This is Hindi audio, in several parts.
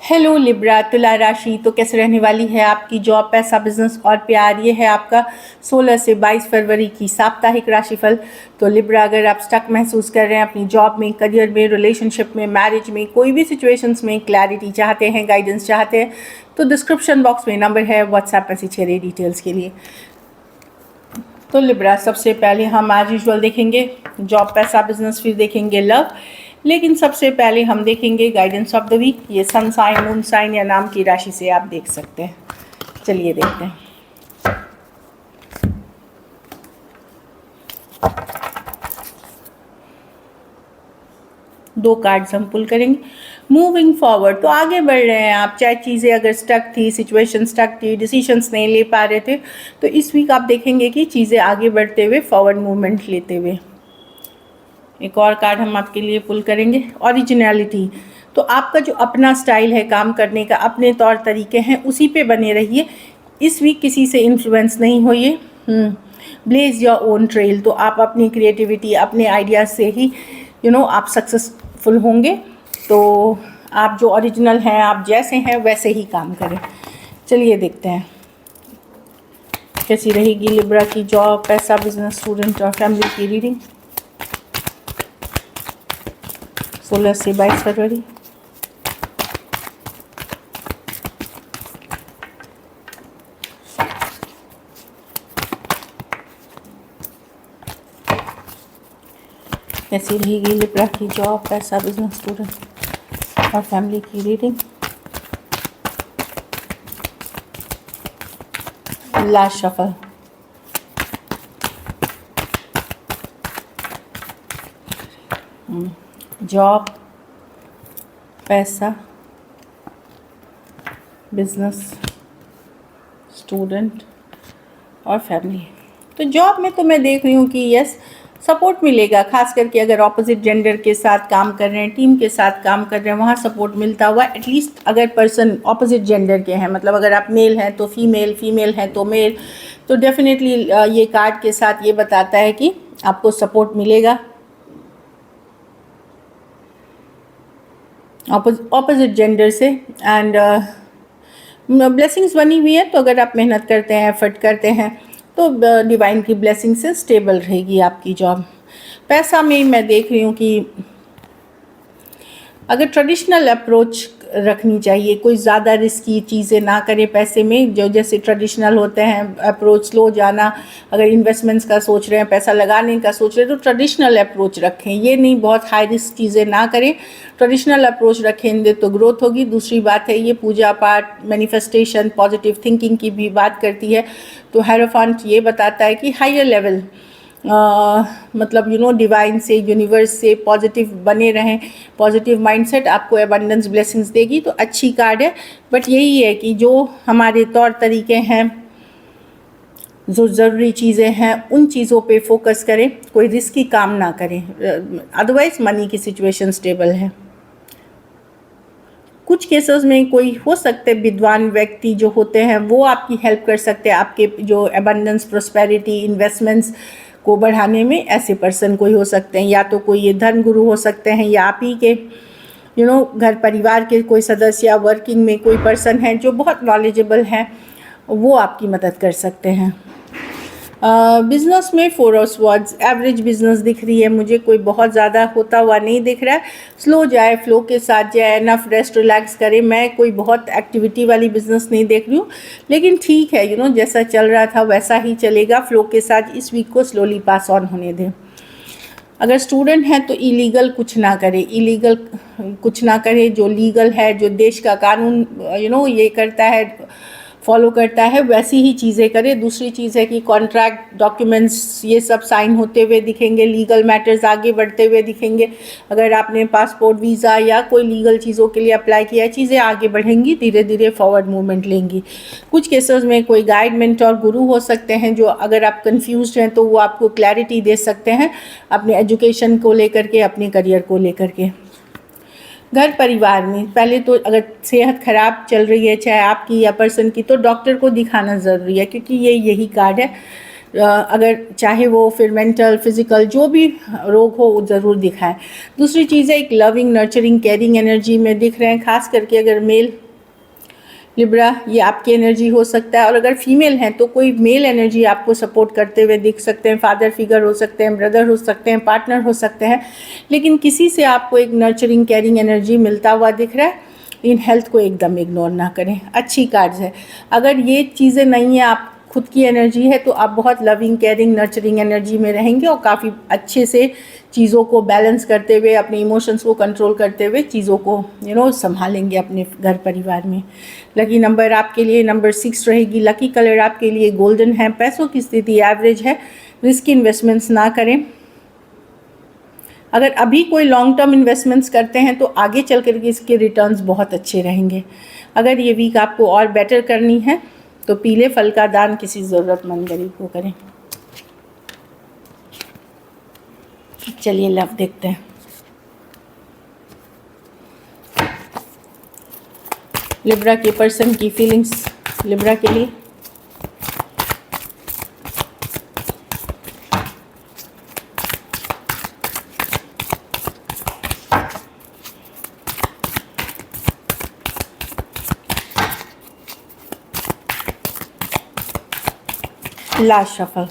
हेलो लिब्रा, तुला राशि तो कैसे रहने वाली है आपकी जॉब, पैसा, बिजनेस और प्यार। ये है आपका 16 से 22 फरवरी की साप्ताहिक राशिफल। तो लिब्रा, अगर आप स्टक महसूस कर रहे हैं अपनी जॉब में, करियर में, रिलेशनशिप में, मैरिज में, कोई भी सिचुएशंस में क्लैरिटी चाहते हैं, गाइडेंस चाहते हैं, तो डिस्क्रिप्शन बॉक्स में नंबर है, व्हाट्सएप मैसेज करिए डिटेल्स के लिए। तो लिब्रा, सबसे पहले हम एज यूजुअल देखेंगे जॉब, पैसा, बिजनेस, फिर देखेंगे लव। लेकिन सबसे पहले हम देखेंगे गाइडेंस ऑफ द वीक। ये सन साइन, मून साइन या नाम की राशि से आप देख सकते हैं। चलिए देखते हैं। दो कार्ड्स हम पुल करेंगे। मूविंग फॉरवर्ड, तो आगे बढ़ रहे हैं आप, चाहे चीज़ें अगर स्टक थी, सिचुएशन स्टक थी, डिसीजंस नहीं ले पा रहे थे, तो इस वीक आप देखेंगे कि चीज़ें आगे बढ़ते हुए, फॉरवर्ड मूवमेंट लेते हुए। एक और कार्ड हम आपके लिए पुल करेंगे, ओरिजिनलिटी। तो आपका जो अपना स्टाइल है काम करने का, अपने तौर तरीके हैं, उसी पे बने रहिए। इस वीक किसी से इन्फ्लुएंस नहीं होइए। ब्लेज योर ओन ट्रेल, तो आप अपनी क्रिएटिविटी, अपने आइडियाज से ही आप सक्सेसफुल होंगे। तो आप जो ओरिजिनल हैं, आप जैसे हैं वैसे ही काम करें। चलिए देखते हैं कैसी रहेगी लिब्रा की जॉब, पैसा, बिजनेस, स्टूडेंट और फैमिली की रीडिंग 16 से 22 फरवरी। कैसी रहेगी लिब्रा की जॉब, पैसा, बिजनेस, स्टूडेंट और फैमिली की रीडिंग। Last shuffle. जॉब, पैसा, बिजनेस, स्टूडेंट और फैमिली। तो जॉब में तो मैं देख रही हूँ कि यस, सपोर्ट मिलेगा, खास करके अगर ऑपोजिट जेंडर के साथ काम कर रहे हैं, टीम के साथ काम कर रहे हैं, वहाँ सपोर्ट मिलता हुआ। एटलीस्ट अगर पर्सन ऑपोजिट जेंडर के हैं, मतलब अगर आप मेल हैं तो फीमेल, फीमेल हैं तो मेल, तो डेफिनेटली ये कार्ड के साथ ये बताता है कि आपको सपोर्ट मिलेगा ऑपोजिट जेंडर से। एंड ब्लेसिंग्स बनी हुई है, तो अगर आप मेहनत करते हैं, एफर्ट करते हैं, तो डिवाइन की ब्लेसिंग से स्टेबल रहेगी आपकी जॉब। पैसा में मैं देख रही हूँ कि अगर ट्रेडिशनल अप्रोच रखनी चाहिए, कोई ज़्यादा रिस्की चीज़ें ना करें पैसे में, जो जैसे ट्रेडिशनल होते हैं अप्रोच, स्लो जाना। अगर इन्वेस्टमेंट्स का सोच रहे हैं, पैसा लगाने का सोच रहे हैं, तो ट्रेडिशनल अप्रोच रखें। ये नहीं बहुत हाई रिस्क चीज़ें ना करें, ट्रेडिशनल अप्रोच रखेंगे तो ग्रोथ होगी। दूसरी बात है, ये पूजा पाठ, मैनिफेस्टेशन, पॉजिटिव थिंकिंग की भी बात करती है। तो हेरोफांट ये बताता है कि हायर लेवल, मतलब डिवाइन से, यूनिवर्स से पॉजिटिव बने रहें। पॉजिटिव माइंडसेट आपको एबंडेंस ब्लेसिंग्स देगी। तो अच्छी कार्ड है, बट यही है कि जो हमारे तौर तरीके हैं, जो ज़रूरी चीज़ें हैं, उन चीज़ों पे फोकस करें, कोई रिस्की काम ना करें। अदरवाइज मनी की सिचुएशन स्टेबल है। कुछ केसेस में कोई हो सकते हैं विद्वान व्यक्ति जो होते हैं, वो आपकी हेल्प कर सकते हैं आपके जो एबंडेंस, प्रोस्पेरिटी, इन्वेस्टमेंट्स को बढ़ाने में। ऐसे पर्सन कोई हो सकते हैं, या तो कोई ये धर्म गुरु हो सकते हैं, या आप ही के घर परिवार के कोई सदस्य, या वर्किंग में कोई पर्सन है जो बहुत नॉलेजेबल हैं, वो आपकी मदद कर सकते हैं। बिज़नेस में 4 ऑफ स्वॉर्ड्स, एवरेज बिजनेस दिख रही है मुझे, कोई बहुत ज़्यादा होता हुआ नहीं दिख रहा है। स्लो जाए, फ्लो के साथ जाए, एनफ रेस्ट, रिलैक्स करें। मैं कोई बहुत एक्टिविटी वाली बिजनेस नहीं देख रही हूँ, लेकिन ठीक है, जैसा चल रहा था वैसा ही चलेगा, फ्लो के साथ इस वीक को स्लोली पास ऑन होने दें। अगर स्टूडेंट हैं तो इलीगल कुछ ना करें, इलीगल कुछ ना करें। जो लीगल है, जो देश का कानून ये करता है, फॉलो करता है, वैसी ही चीज़ें करें। दूसरी चीज़ है कि कॉन्ट्रैक्ट, डॉक्यूमेंट्स, ये सब साइन होते हुए दिखेंगे, लीगल मैटर्स आगे बढ़ते हुए दिखेंगे। अगर आपने पासपोर्ट, वीज़ा या कोई लीगल चीज़ों के लिए अप्लाई किया है, चीज़ें आगे बढ़ेंगी, धीरे धीरे फॉरवर्ड मूवमेंट लेंगी। कुछ केसेस में कोई गाइड, मेंटोर, गुरु हो सकते हैं, जो अगर आप कंफ्यूज्ड हैं तो वो आपको क्लैरिटी दे सकते हैं अपने एजुकेशन को लेकर के, अपने करियर को लेकर के। घर परिवार में पहले तो अगर सेहत ख़राब चल रही है, चाहे आपकी या पर्सन की, तो डॉक्टर को दिखाना ज़रूरी है, क्योंकि यही कार्ड है। अगर चाहे वो फिर मेंटल फिजिकल जो भी रोग हो वो ज़रूर दिखाए। दूसरी चीज़ है एक लविंग नर्चरिंग केयरिंग एनर्जी में दिख रहे हैं, खास करके अगर मेल लिब्रा, ये आपकी एनर्जी हो सकता है। और अगर फीमेल हैं तो कोई मेल एनर्जी आपको सपोर्ट करते हुए दिख सकते हैं, फादर फिगर हो सकते हैं, ब्रदर हो सकते हैं, पार्टनर हो सकते हैं, लेकिन किसी से आपको एक नर्चरिंग केयरिंग एनर्जी मिलता हुआ दिख रहा है। इन हेल्थ को एकदम इग्नोर ना करें, अच्छी कार्ड्स है। अगर ये चीज़ें नहीं है, आप खुद की एनर्जी है, तो आप बहुत लविंग केयरिंग नर्चरिंग एनर्जी में रहेंगे और काफ़ी अच्छे से चीज़ों को बैलेंस करते हुए, अपने इमोशंस को कंट्रोल करते हुए चीज़ों को संभालेंगे अपने घर परिवार में। लकी नंबर आपके लिए नंबर 6 रहेगी। लकी कलर आपके लिए गोल्डन है। पैसों की स्थिति एवरेज है। रिस्की इन्वेस्टमेंट्स ना करें। अगर अभी कोई लॉन्ग टर्म इन्वेस्टमेंट्स करते हैं तो आगे चल कर के इसके रिटर्न्स बहुत अच्छे रहेंगे। अगर ये वीक आपको और बेटर करनी है तो पीले फल का दान किसी ज़रूरतमंद गरीब को करें। चलिए लव देखते हैं। लिब्रा के पर्सन की फीलिंग्स लिब्रा के लिए। Last shuffle.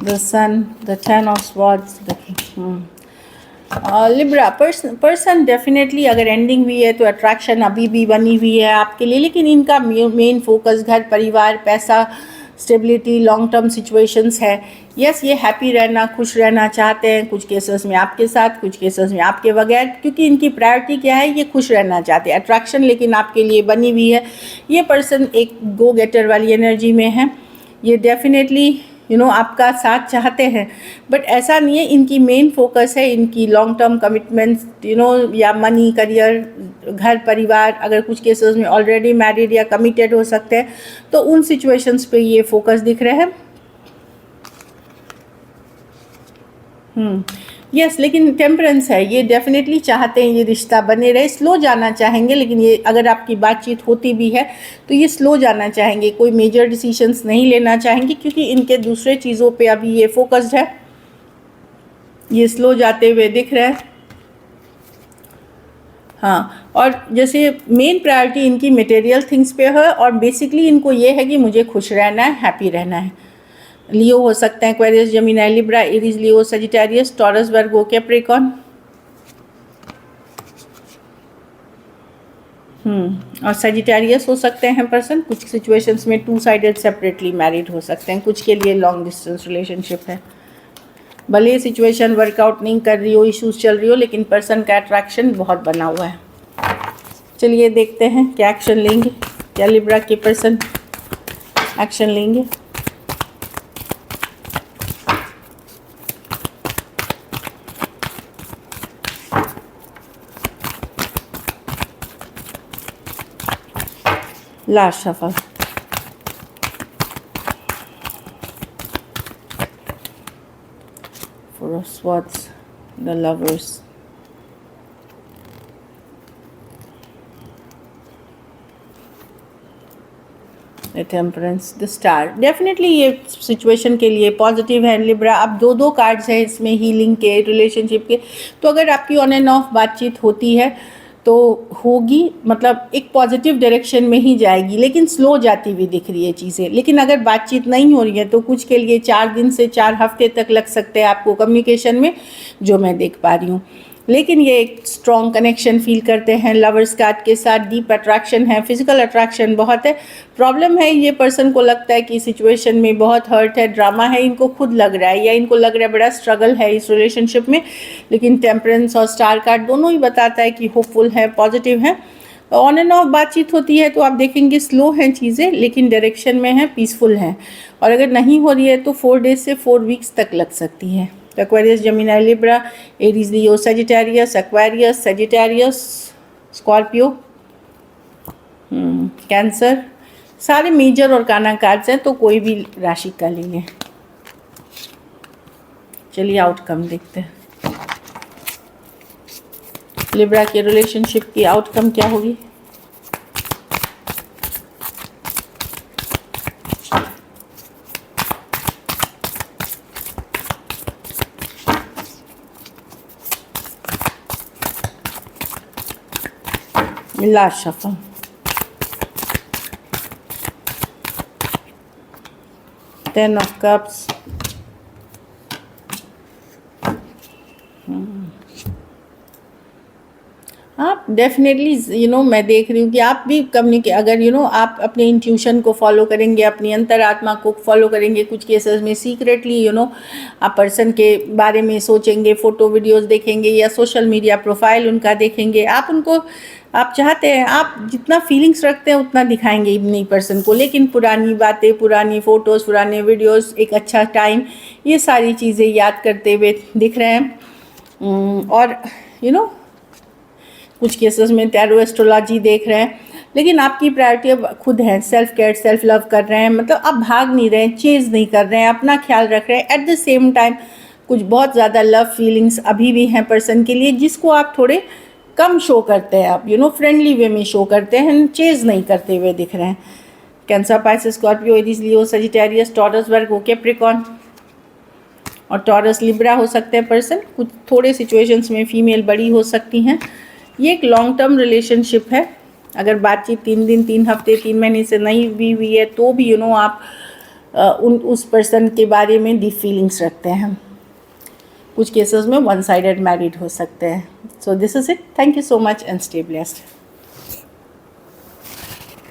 The Sun, the Ten of Swords, the King. Libra person definitely अगर एंडिंग हुई है तो अट्रैक्शन अभी भी बनी हुई है आपके लिए, लेकिन इनका मेन फोकस घर परिवार पैसा स्टेबिलिटी लॉन्ग टर्म सिचुएशंस है। यस, ये हैप्पी रहना खुश रहना चाहते हैं, कुछ केसेस में आपके साथ, कुछ केसेस में आपके बगैर, क्योंकि इनकी प्रायोरिटी क्या है, ये खुश रहना चाहते हैं। अट्रैक्शन लेकिन आपके लिए बनी हुई है। ये पर्सन एक गो गेटर वाली एनर्जी में है। ये डेफिनेटली आपका साथ चाहते हैं, बट ऐसा नहीं है। इनकी मेन फोकस है इनकी लॉन्ग टर्म कमिटमेंट्स या मनी करियर घर परिवार। अगर कुछ केसेस में ऑलरेडी मैरिड या कमिटेड हो सकते हैं तो उन सिचुएशंस पे ये फोकस दिख रहे हैं। यस, लेकिन टेम्परेंस है। ये डेफिनेटली चाहते हैं ये रिश्ता बने रहे। स्लो जाना चाहेंगे, लेकिन ये अगर आपकी बातचीत होती भी है तो ये स्लो जाना चाहेंगे। कोई मेजर डिसीजंस नहीं लेना चाहेंगे क्योंकि इनके दूसरे चीज़ों पे अभी ये फोकस्ड है। ये स्लो जाते हुए दिख रहा है। हाँ, और जैसे मेन प्रायोरिटी इनकी मटेरियल थिंग्स पे है और बेसिकली इनको ये है कि मुझे खुश रहना है, हैप्पी रहना है। लियो हो सकते हैं, Aquarius, Gemini, Libra, Aries, Leo, Sagittarius, taurus, वर्गो, कैप्रिकॉर्न। और सजिटेरियस हो सकते हैं पर्सन। कुछ सिचुएशंस में टू साइडेड सेपरेटली मैरिड हो सकते हैं, कुछ के लिए लॉन्ग डिस्टेंस रिलेशनशिप है। भले ये सिचुएशन वर्कआउट नहीं कर रही हो, इश्यूज चल रही हो, लेकिन पर्सन का अट्रैक्शन बहुत बना हुआ है। चलिए देखते हैं क्या एक्शन लेंगे, क्या लिब्रा के पर्सन एक्शन लेंगे। Last shuffle. Four of Swords, the Lovers, the Temperance, the Star। Definitely ये सिचुएशन के लिए पॉजिटिव है लिब्रा। अब दो कार्ड्स हैं इसमें, हीलिंग के, रिलेशनशिप के। तो अगर आपकी ऑन एंड ऑफ बातचीत होती है तो होगी, मतलब एक पॉजिटिव डायरेक्शन में ही जाएगी, लेकिन स्लो जाती हुई दिख रही है चीज़ें। लेकिन अगर बातचीत नहीं हो रही है तो कुछ के लिए 4 दिन से 4 हफ्ते तक लग सकते हैं आपको कम्युनिकेशन में, जो मैं देख पा रही हूँ। लेकिन ये एक स्ट्रॉन्ग कनेक्शन फील करते हैं लवर्स कार्ड के साथ। डीप अट्रैक्शन है, फिजिकल अट्रैक्शन बहुत है। प्रॉब्लम है, ये पर्सन को लगता है कि सिचुएशन में बहुत हर्ट है, ड्रामा है, इनको खुद लग रहा है या इनको लग रहा है बड़ा स्ट्रगल है इस रिलेशनशिप में। लेकिन टेम्परेंस और स्टार कार्ड दोनों ही बताता है कि होपफुल है, पॉजिटिव है। ऑन एंड ऑफ बातचीत होती है तो आप देखेंगे स्लो हैं चीज़ें, लेकिन डायरेक्शन में है, पीसफुल हैं। और अगर नहीं हो रही है तो 4 डेज से 4 वीक्स तक लग सकती है। Aquarius, Gemini, Libra, Aries, Leo, Sagittarius, Aquarius, Sagittarius, Scorpio, Cancer, सारे मेजर और काना कार्ड्स हैं, तो कोई भी राशि का लेंगे। चलिए आउटकम देखते हैं। लिब्रा के रिलेशनशिप की आउटकम क्या होगी। Last shuffle, ten of cups, आप डेफिनेटली मैं देख रही हूँ कि आप भी अगर आप अपने इंट्यूशन को फॉलो करेंगे, अपनी अंतरात्मा को फॉलो करेंगे, कुछ केसेस में सीक्रेटली आप पर्सन के बारे में सोचेंगे, फ़ोटो वीडियोस देखेंगे या सोशल मीडिया प्रोफाइल उनका देखेंगे, आप चाहते हैं, आप जितना फीलिंग्स रखते हैं उतना दिखाएंगे नहीं पर्सन को, लेकिन पुरानी बातें, पुरानी फ़ोटोज़, पुराने वीडियोज़, एक अच्छा टाइम, ये सारी चीज़ें याद करते हुए दिख रहे हैं। और कुछ केसेस में टैरो एस्ट्रोलॉजी देख रहे हैं, लेकिन आपकी प्रायोरिटी अब खुद है, सेल्फ केयर, सेल्फ लव कर रहे हैं, मतलब आप भाग नहीं रहे हैं, चेज़ नहीं कर रहे हैं, अपना ख्याल रख रहे हैं। एट द सेम टाइम कुछ बहुत ज़्यादा लव फीलिंग्स अभी भी हैं पर्सन के लिए, जिसको आप थोड़े कम शो करते हैं, आप फ्रेंडली वे में शो करते हैं, चेज़ नहीं करते हुए दिख रहे हैं। Cancer, Pisces, Scorpio, Aries, Leo, Sagittarius, taurus, वर्गो, कैप्रिकॉर्न और टॉरस, लिब्रा हो सकते हैं पर्सन। कुछ थोड़े सिचुएशंस में फीमेल बड़ी हो सकती हैं। ये एक लॉन्ग टर्म रिलेशनशिप है। अगर बातचीत 3 दिन, 3 हफ्ते, 3 महीने से नहीं भी हुई है तो भी आप उस पर्सन के बारे में डीप फीलिंग्स रखते हैं। कुछ केसेस में वन साइडेड मैरिड हो सकते हैं। So this is it. Thank you so much and stay blessed.